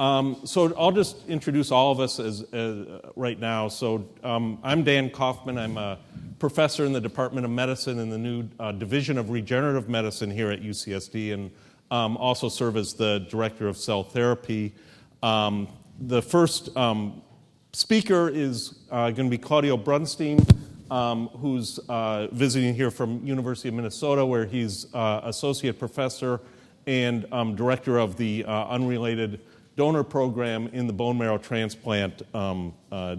So I'll just introduce all of us as right now. So I'm Dan Kaufman. I'm a professor in the Department of Medicine in the new Division of Regenerative Medicine here at UCSD, and also serve as the Director of Cell Therapy. The first speaker is going to be Claudio Brunstein, who's visiting here from University of Minnesota, where he's Associate Professor and Director of the Unrelated Donor Program in the bone marrow transplant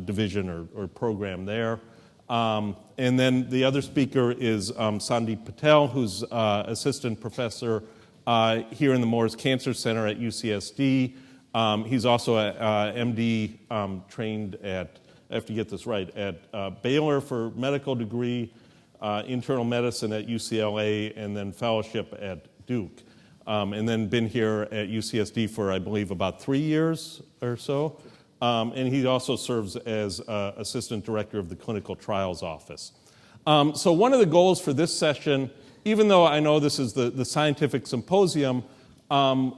division or program there. And then the other speaker is Sandeep Patel, who's Assistant Professor here in the Moores Cancer Center at UCSD. He's also a MD trained at, I have to get this right, at Baylor for medical degree, internal medicine at UCLA, and then fellowship at Duke. And then been here at UCSD for, I believe, about 3 years or so. And he also serves as Assistant Director of the Clinical Trials Office. So one of the goals for this session, even though I know this is the scientific symposium, I'm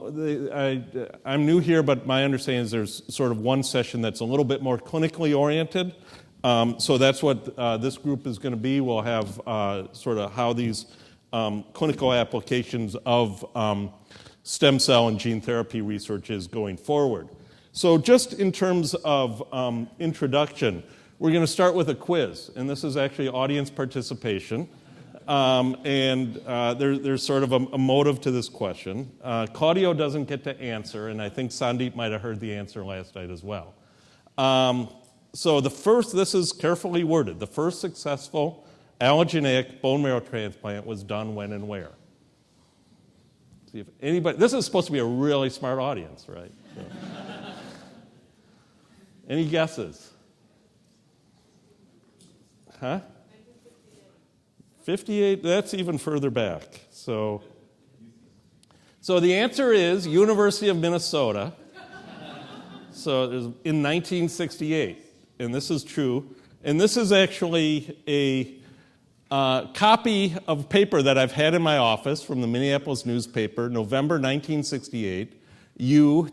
new here, but my understanding is there's sort of one session that's a little bit more clinically oriented. So that's what this group is going to be. We'll have sort of how these clinical applications of stem cell and gene therapy research is going forward. So just in terms of introduction, we're going to start with a quiz, and this is actually audience participation. There's sort of a motive to this question. Claudio doesn't get to answer, and I think Sandeep might have heard the answer last night as well. So this is carefully worded. The first successful allogeneic bone marrow transplant was done when and where? See if anybody. This is supposed to be a really smart audience, right? So. Any guesses? Huh? 58. That's even further back. So the answer is University of Minnesota. So it was in 1968, and this is true. And this is actually a copy of paper that I've had in my office from the Minneapolis newspaper, November 1968.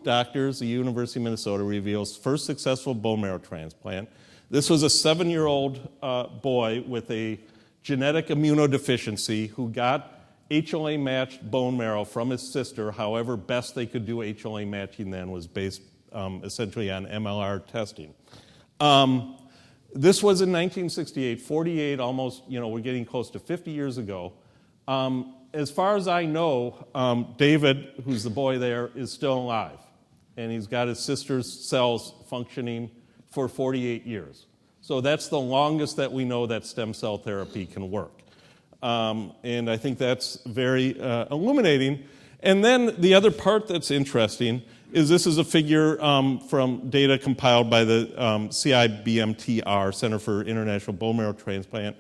Doctors, the University of Minnesota reveals first successful bone marrow transplant. This was a 7-year-old boy with a genetic immunodeficiency who got HLA-matched bone marrow from his sister. However, best they could do HLA matching then was based essentially on MLR testing. This was in 1968, 48, almost, we're getting close to 50 years ago. As far as I know, David, who's the boy there, is still alive. And he's got his sister's cells functioning for 48 years. So that's the longest that we know that stem cell therapy can work. And I think that's very illuminating. And then the other part that's interesting is this is a figure from data compiled by the CIBMTR, Center for International Bone Marrow Transplant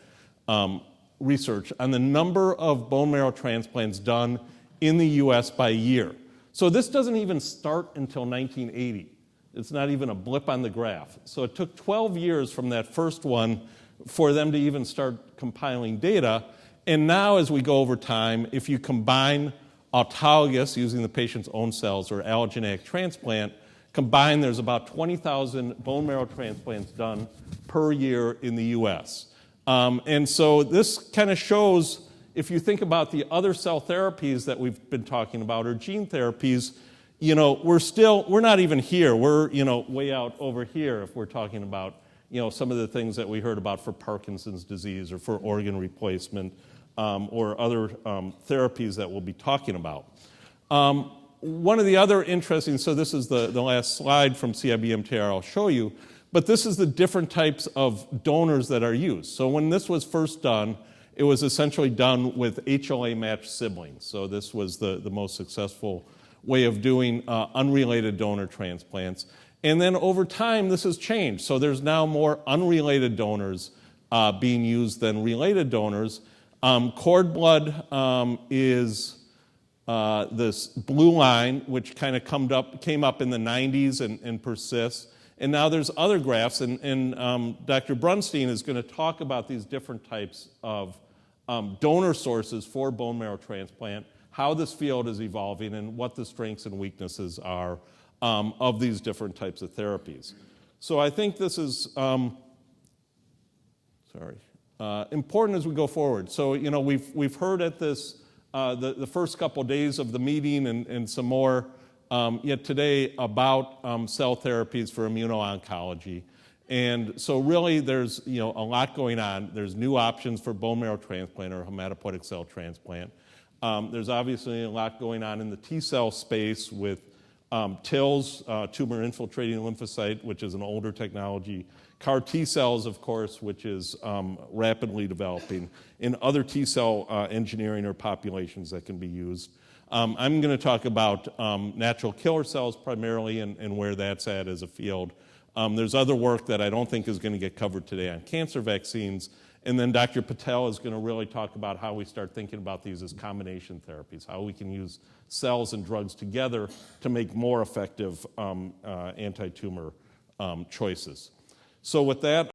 Research, on the number of bone marrow transplants done in the U.S. by year. So this doesn't even start until 1980. It's not even a blip on the graph. So it took 12 years from that first one for them to even start compiling data. And now as we go over time, if you combine autologous, using the patient's own cells, or allogeneic transplant, combined there's about 20,000 bone marrow transplants done per year in the U.S. And so this kind of shows, if you think about the other cell therapies that we've been talking about, or gene therapies, we're not even here. We're, way out over here if we're talking about, some of the things that we heard about for Parkinson's disease or for organ replacement or other therapies that we'll be talking about. One of the other interesting, so this is the last slide from CIBMTR I'll show you, but this is the different types of donors that are used. So when this was first done, it was essentially done with HLA-matched siblings. So this was the most successful way of doing unrelated donor transplants. And then over time, this has changed. So there's now more unrelated donors being used than related donors. Cord blood is this blue line, which kind of came up in the 90s and persists. And now there's other graphs, and Dr. Brunstein is going to talk about these different types of donor sources for bone marrow transplant, how this field is evolving, and what the strengths and weaknesses are of these different types of therapies. So I think this is important as we go forward. So we've heard at this the first couple days of the meeting and some more yet today about cell therapies for immuno-oncology. And so really there's a lot going on. There's new options for bone marrow transplant or hematopoietic cell transplant. There's obviously a lot going on in the T-cell space with TILs, tumor infiltrating lymphocyte, which is an older technology. CAR T-cells, of course, which is rapidly developing, in other T-cell engineering or populations that can be used. I'm going to talk about natural killer cells primarily and where that's at as a field. There's other work that I don't think is going to get covered today on cancer vaccines. And then Dr. Patel is going to really talk about how we start thinking about these as combination therapies, how we can use cells and drugs together to make more effective anti-tumor choices. So with that,